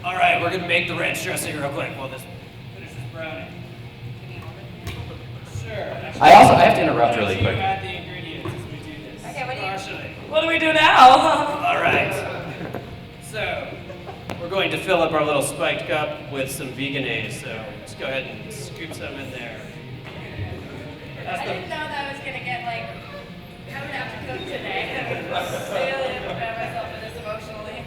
All right, we're gonna make the ranch dressing real quick. We'll just finish this brownie. Sure. I have to interrupt really quick. Add the ingredients as we do this. Okay, what do we do now? All right. So, we're going to fill up our little spiked cup with some veganese. So, just go ahead and scoop some in there. I didn't know that I was gonna get like, I would have to cook today. I really prepare myself for this emotionally.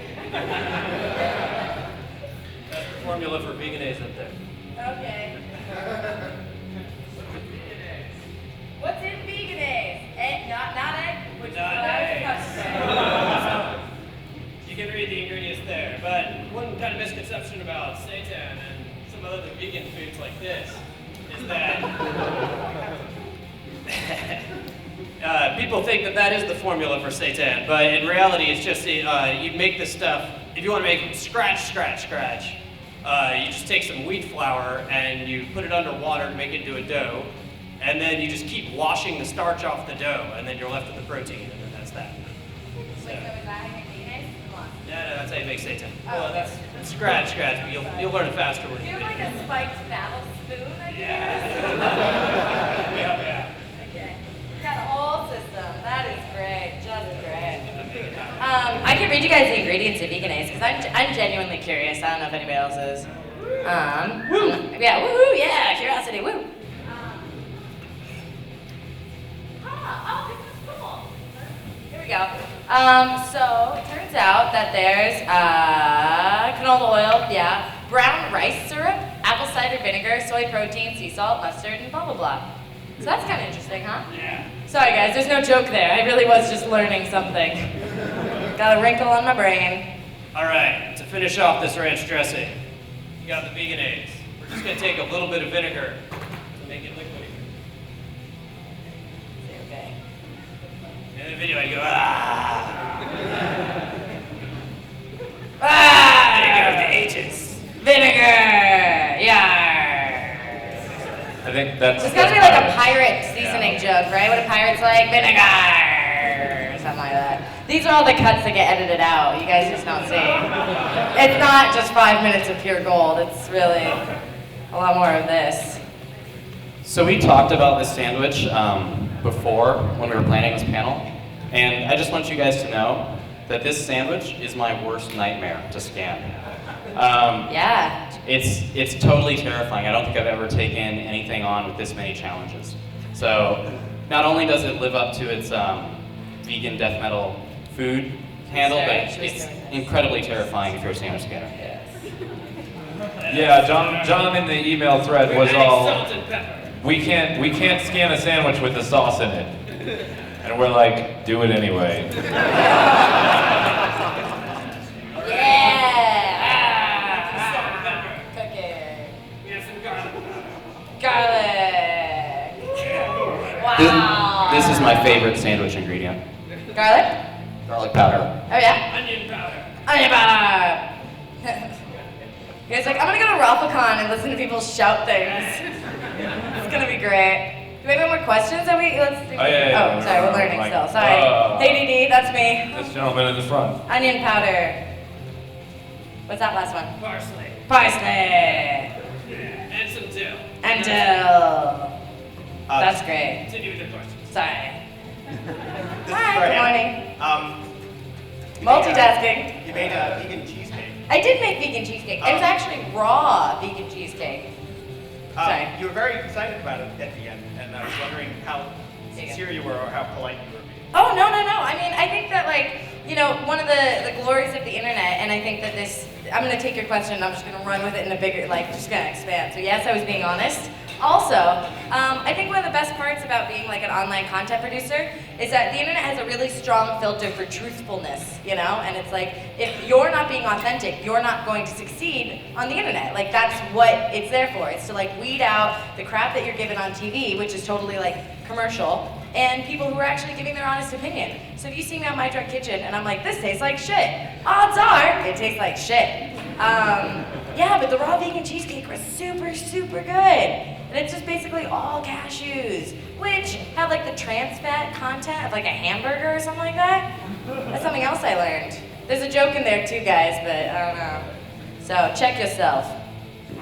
That's the formula for veganese up there. Okay. What's in veganese? Egg, not egg? Which is what I was supposed to say. You can read the ingredients there, but one kind of misconception about seitan and some other vegan foods like this is that people think that that is the formula for seitan, but in reality it's just you make this stuff, if you want to make it scratch, you just take some wheat flour and you put it under water to make it into a dough, and then you just keep washing the starch off the dough, and then you're left with the protein, and then that's that. Wait, so is that how you make veganese? Come on. No, that's how you make seitan. Oh, Well, that's scratch, but you'll learn it faster when Do you you have do like a spiked battle spoon, I guess? Yeah. Okay. You got a whole system. That is great. Just great. I can read you guys the ingredients of veganese because I'm genuinely curious. I don't know if anybody else is. Yeah, woohoo, yeah, curiosity, woo. Oh, this is cool. Here we go. So it turns out that there's canola oil, yeah, brown rice syrup, apple cider vinegar, soy protein, sea salt, mustard, and blah blah blah. So that's kind of interesting, huh? Yeah. Sorry guys, there's no joke there. I really was just learning something. Got a wrinkle on my brain. All right, to finish off this ranch dressing, you got the veganese. We're just gonna take a little bit of vinegar to make it liquidy. Okay. In the video, I go, ah! Vinegar of the ages. Vinegar! Yeah. I think that's... It's gotta be like a pirate seasoning joke, right? What a pirate's like? Vinegar! Or something like that. These are all the cuts that get edited out. You guys just don't see. It's not just 5 minutes of pure gold. It's really a lot more of this. So we talked about this sandwich before when we were planning this panel, and I just want you guys to know that this sandwich is my worst nightmare to scan. Yeah. It's totally terrifying. I don't think I've ever taken anything on with this many challenges. So not only does it live up to its vegan death metal food handle, but it's incredibly terrifying if you're a sandwich scanner. Yeah, John in the email thread was all, we can't scan a sandwich with the sauce in it. And we're like, do it anyway. Garlic. Wow. This is my favorite sandwich ingredient. Garlic? Garlic powder. Oh yeah? Onion powder. Onion powder. You guys like, I'm gonna go to ROFLcon and listen to people shout things. It's gonna be great. Do we have any more questions? Let's do. Yeah. Sorry, we're learning still. Sorry. Hey DD, that's me. This gentleman in the front. Onion powder. What's that last one? Parsley. Parsley. And some dill. And dill. That's great. Continue with your questions. Sorry. This Hi, is for good him. morning. You Multitasking. made a vegan cheesecake. I did make vegan cheesecake. It was actually raw vegan cheesecake. Sorry. You were very excited about it at the end, and I was wondering how sincere you were or how polite you were being. Oh, no. I mean, I think that, like, you know, one of the glories of the internet, and I think that this, I'm going to take your question and I'm just going to run with it in a bigger, like, just going to expand. So yes, I was being honest. Also, I think one of the best parts about being like an online content producer is that the internet has a really strong filter for truthfulness, you know? And it's like, if you're not being authentic, you're not going to succeed on the internet. Like, that's what it's there for. It's to like weed out the crap that you're given on TV, which is totally like commercial, and people who are actually giving their honest opinion. So if you see me on My Drunk Kitchen and I'm like, this tastes like shit, odds are it tastes like shit. Yeah, but the raw vegan cheesecake was super, super good. And it's just basically all cashews, which have like the trans fat content of like a hamburger or something like that. That's something else I learned. There's a joke in there too, guys, but I don't know. So check yourself.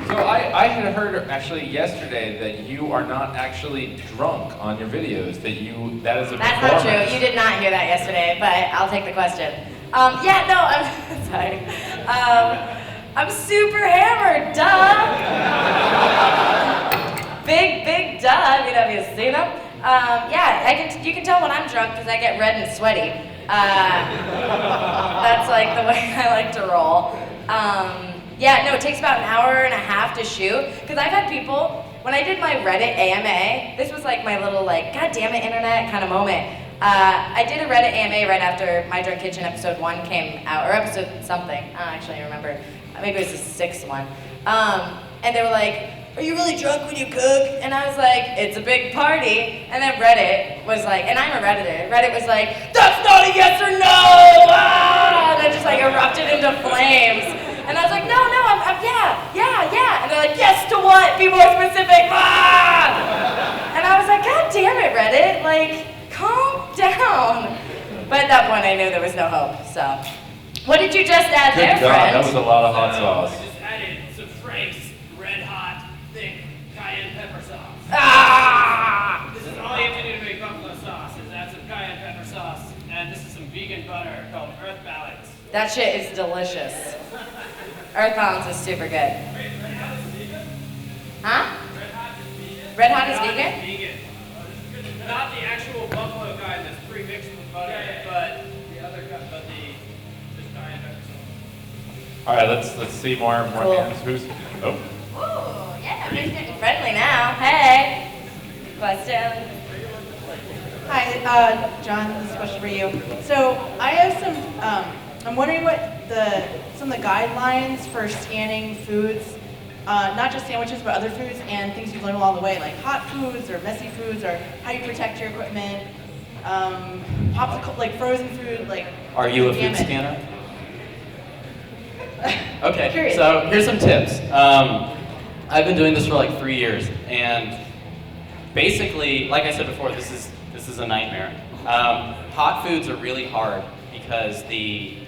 So I had heard actually yesterday that you are not actually drunk on your videos, that is a That's not performance. true. You did not hear that yesterday, but I'll take the question. Yeah, no, I'm sorry. I'm super hammered, duh. big duh. I mean, have you seen them? Yeah, you can tell when I'm drunk because I get red and sweaty. That's like the way I like to roll. Yeah, no, it takes about an hour and a half to shoot. Because I've had people, when I did my Reddit AMA, this was like my little like, God damn it, internet kind of moment. I did a Reddit AMA right after My Drunk Kitchen episode 1 came out, or episode something, I don't actually remember. Maybe it was the 6th one. And they were like, are you really drunk when you cook? And I was like, it's a big party. And then Reddit was like, and I'm a Redditor, Reddit was like, that's not a yes or no! Ah! And I just like erupted into flames. And I was like, no, I'm yeah. And they're like, yes to what? Be more specific. Ah! And I was like, God damn it, Reddit. Like, calm down. But at that point, I knew there was no hope, so. What did you just add Good there, God, friend? that was a lot of hot sauce. We just added some Frank's red hot, thick cayenne pepper sauce. Ah! This is all you have to do to make buffalo sauce, is add some cayenne pepper sauce, and this is some vegan butter called Earth Balance. That shit is delicious. Earth Balance is super good. Huh? Red Hot is vegan? Vegan. Not the actual buffalo kind that's pre-mixed with butter, but the other kind, but the cayenne pepper sauce. All right, let's see more Cool. hands. Who's? Oh, Ooh, yeah, everybody's getting friendly now. Hey. Question. Hi, John, this is a question for you. So I have some, I'm wondering what some of the guidelines for scanning foods, not just sandwiches, but other foods and things you've learned along the way, like hot foods or messy foods, or how you protect your equipment, popsicle, like frozen food, like. Are you a the food gamut. scanner? Okay, Curious. so here's some tips. I've been doing this for like 3 years, and basically, like I said before, this is a nightmare. Hot foods are really hard because the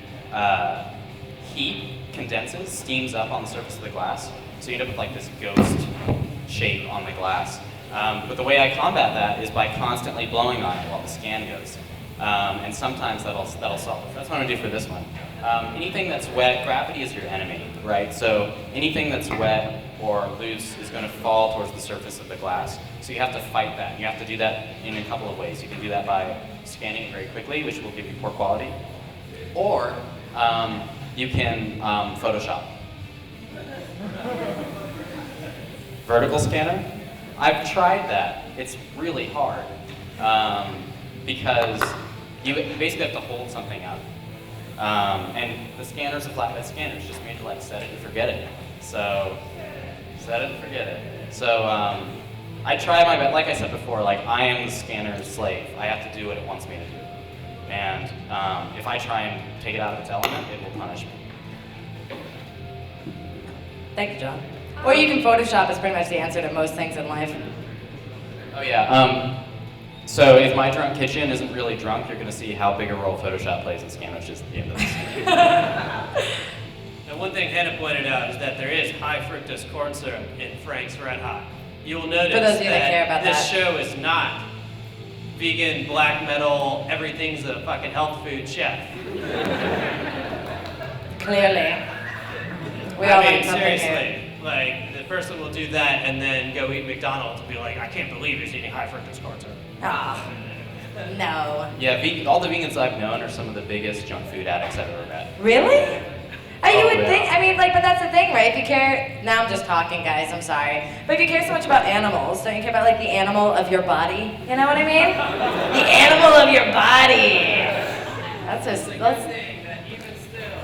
heat condenses, steams up on the surface of the glass, so you end up with like this ghost shape on the glass. But the way I combat that is by constantly blowing on it while the scan goes. And sometimes that'll solve it. That's what I'm gonna do for this one. Anything that's wet, gravity is your enemy, right? So anything that's wet or loose is gonna fall towards the surface of the glass. So you have to fight that. You have to do that in a couple of ways. You can do that by scanning it very quickly, which will give you poor quality. Or you can Photoshop. Vertical scanner? I've tried that. It's really hard because you basically have to hold something up. And the scanner's a flatbed scanner. It's just made to like set it and forget it. So set it and forget it. So I try my best. Like I said before, like I am the scanner's slave. I have to do what it wants me to do. And if I try and take it out of its element, it will punish me. Thank you, John. Or you can Photoshop is pretty much the answer to most things in life. Oh yeah. So if My Drunk Kitchen isn't really drunk, you're going to see how big a role Photoshop plays in Scanwiches at the end of this. Now, one thing Hannah pointed out is that there is high fructose corn syrup in Frank's Red Hot. You will notice For those of you that care about this that. show is not vegan, black metal, everything's a fucking health food chef. Clearly. We all I mean, learned something seriously, here. like the person will do that and then go eat McDonald's and be like, I can't believe he's eating high fructose corn syrup. Ah, no. Yeah, all the vegans I've known are some of the biggest junk food addicts I've ever met. Really? You Oh, would yeah. think, I mean, like, but that's the thing, right? If you care, now I'm just talking, guys, I'm sorry. But if you care so much about animals, don't you care about, like, the animal of your body? You know what I mean? The animal of your body. That's just, let's, Saying that even still,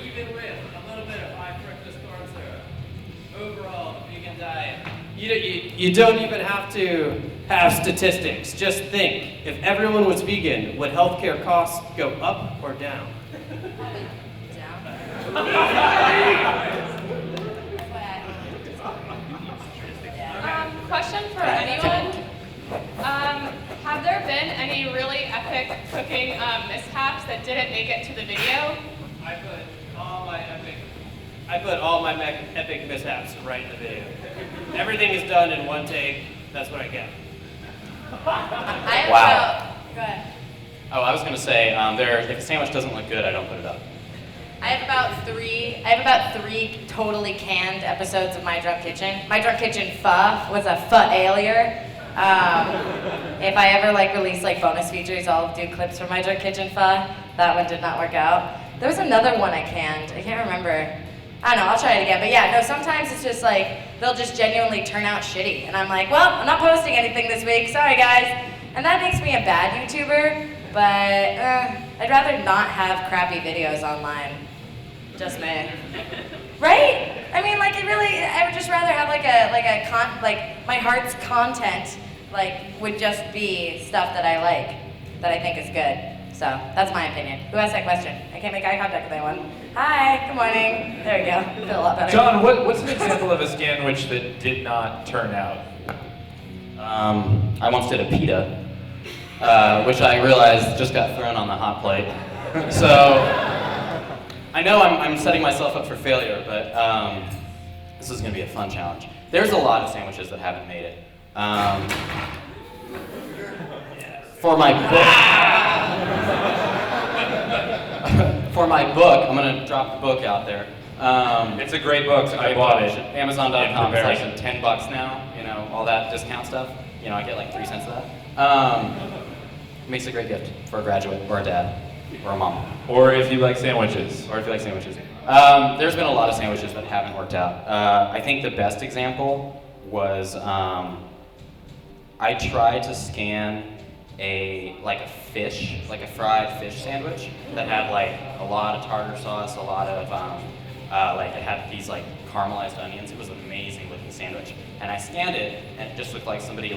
even with a little bit of high fructose corn syrup, overall, the vegan diet, you don't even have to have statistics. Just think, if everyone was vegan, would healthcare costs go up or down? Question for anyone. Have there been any really epic cooking mishaps that didn't make it to the video? I put all my epic mishaps right in the video. Everything is done in one take. That's what I get. Wow. Go ahead. Oh, I was gonna say, if a sandwich doesn't look good, I don't put it up. I have about three totally canned episodes of My Drunk Kitchen. My Drunk Kitchen Pho was a failure. If I ever release bonus features, I'll do clips from My Drunk Kitchen Pho. That one did not work out. There was another one I canned. I can't remember. I don't know, I'll try it again. But yeah, no, sometimes it's just they'll just genuinely turn out shitty. And I'm like, well, I'm not posting anything this week. Sorry, guys. And that makes me a bad YouTuber, but I'd rather not have crappy videos online. Just me. Right? I mean, I would just rather have my heart's content, would just be stuff that I like, that I think is good. So, that's my opinion. Who asked that question? I can't make eye contact with anyone. Hi, good morning. There we go. I feel a lot better. John, what's an example of a Scanwich that did not turn out? I once did a pita, which I realized just got thrown on the hot plate. So, I know I'm setting myself up for failure, but this is going to be a fun challenge. There's a lot of sandwiches that haven't made it. For my book, I'm going to drop the book out there. It's a great book. I bought it. Amazon.com. It's like $10 now. All that discount stuff. I get 3 cents of that. Makes a great gift for a graduate or a dad or a mom. Or if you like sandwiches. There's been a lot of sandwiches that haven't worked out. I think the best example was I tried to scan a fried fish sandwich that had a lot of tartar sauce, a lot of it had these caramelized onions. It was amazing looking sandwich. And I scanned it, and it just looked like somebody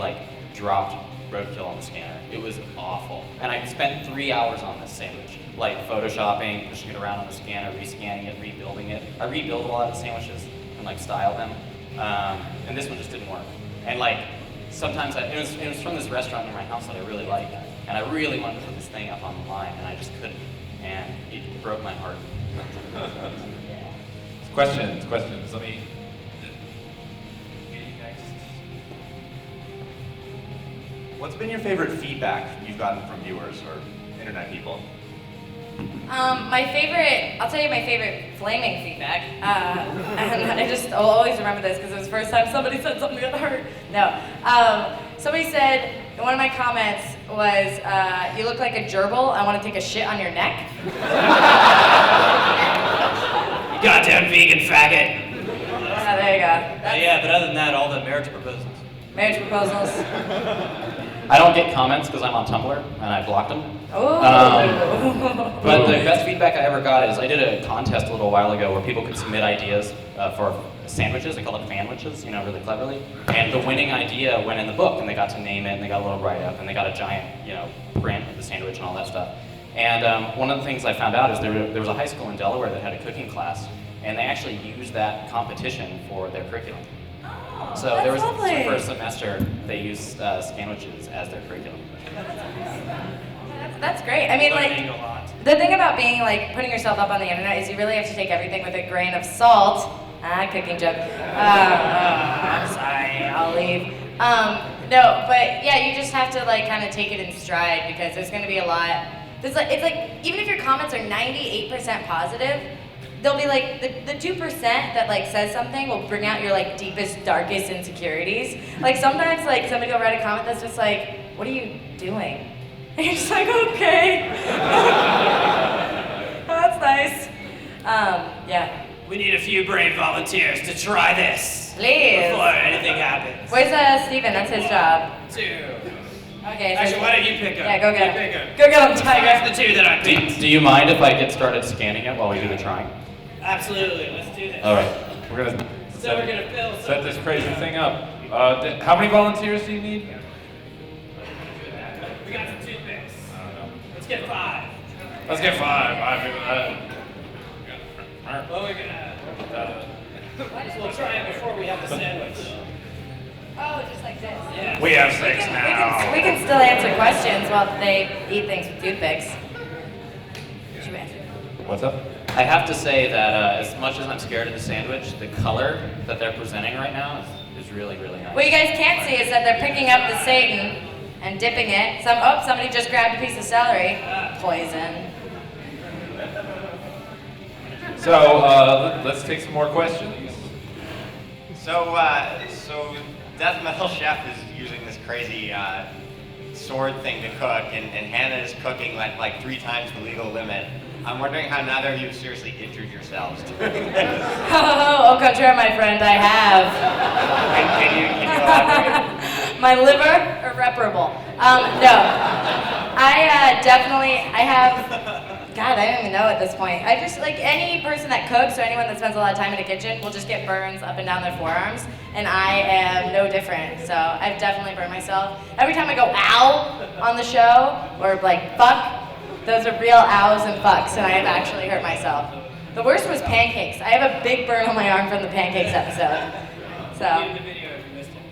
dropped roadkill on the scanner. It was awful. And I spent 3 hours on this sandwich, photoshopping, pushing it around on the scanner, rescanning it, rebuilding it. I rebuild a lot of the sandwiches and style them. And this one just didn't work. And sometimes it was from this restaurant near my house that I really like, and I really wanted to put this thing up online, and I just couldn't. And it broke my heart. Questions. Let me. Next. What's been your favorite feedback you've gotten from viewers or internet people? I'll tell you my favorite flaming feedback. And I'll always remember this because it was the first time somebody said something that hurt. No. Somebody said, one of my comments was, you look like a gerbil, I want to take a shit on your neck. You goddamn vegan faggot. There you go. Yeah, but other than that, all the marriage proposals. Marriage proposals. I don't get comments because I'm on Tumblr, and I blocked them. Oh. But the best feedback I ever got is I did a contest a little while ago where people could submit ideas for sandwiches. They called it fanwiches, really cleverly. And the winning idea went in the book, and they got to name it, and they got a little write-up, and they got a giant, print of the sandwich and all that stuff. And one of the things I found out is there was a high school in Delaware that had a cooking class, and they actually used that competition for their curriculum. So that's there was lovely. for a semester they used Scanwiches as their curriculum. That's great. I mean, Learning a lot. the thing about being putting yourself up on the internet is you really have to take everything with a grain of salt. Cooking joke. I'm sorry, I'll leave. No, but yeah, you just have to kind of take it in stride because there's going to be a lot. It's even if your comments are 98% positive, there'll be the 2% that says something will bring out your deepest, darkest insecurities. Sometimes somebody will write a comment that's just what are you doing? And you're just okay. That's nice. Yeah. We need a few brave volunteers to try this. Please. Before anything happens. Where's Steven? That's his job. 2. Okay. So Actually, why don't you pick up? Yeah, go get You him. pick up. Go get him, Tiger. That's the 2 that I picked. Do you mind if I get started scanning it while we do the trying? Absolutely. Let's do this. All right. We're gonna So we're gonna fill. set this crazy thing up. How many volunteers do you need? We got some toothpicks. Let's get 5. Let's get 5. Well, we're gonna. We'll try it before we have the sandwich. Oh, just like this. Yeah. We have 6 now. We can still answer questions while they eat things with toothpicks. Should we answer? What's up? I have to say that as much as I'm scared of the sandwich, the color that they're presenting right now is really, really nice. What you guys can't see is that they're picking up the Satan and dipping it. Somebody just grabbed a piece of celery. Poison. So let's take some more questions. So Death Metal Chef is using this crazy sword thing to cook, and Hannah is cooking like 3 times the legal limit. I'm wondering how neither of you have seriously injured yourselves doing this. Au contraire, my friend, I have. Can you elaborate? My liver, irreparable. No. I have, God, I don't even know at this point. I just, like, any person that cooks or anyone that spends a lot of time in the kitchen will just get burns up and down their forearms, and I am no different. So I've definitely burned myself. Every time I go ow on the show, or like fuck, those are real ows and fucks, and I have actually hurt myself. The worst was pancakes. I have a big burn on my arm from the pancakes episode. So.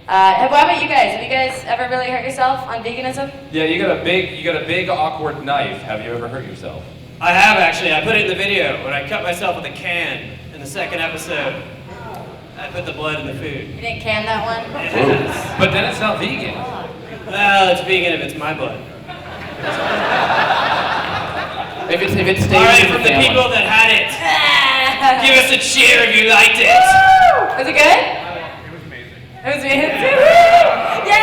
What about you guys? Have you guys ever really hurt yourself on veganism? Yeah, you got a big awkward knife. Have you ever hurt yourself? I have actually. I put it in the video when I cut myself with a can in the 2nd episode. I put the blood in the food. You didn't can that one? But then it's not vegan. Well, it's vegan if it's my blood. If it stays All right, in from the the family. people that had it, give us a cheer if you liked it. Was it good? It was amazing. Yay!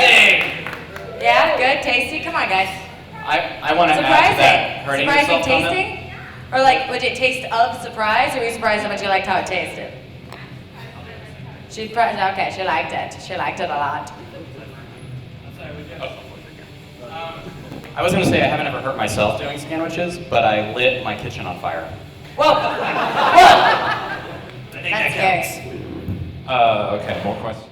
Amazing. Yeah, good, tasty. Come on, guys. I want to add to that. Hurting Surprising yourself comment. tasting? Or like, would it taste of surprise, or were you surprised how much you liked how it tasted? Okay, she liked it. She liked it a lot. I was going to say I haven't ever hurt myself doing Scanwiches, but I lit my kitchen on fire. Whoa! Whoa! I think That's that scary. counts. Okay, more questions.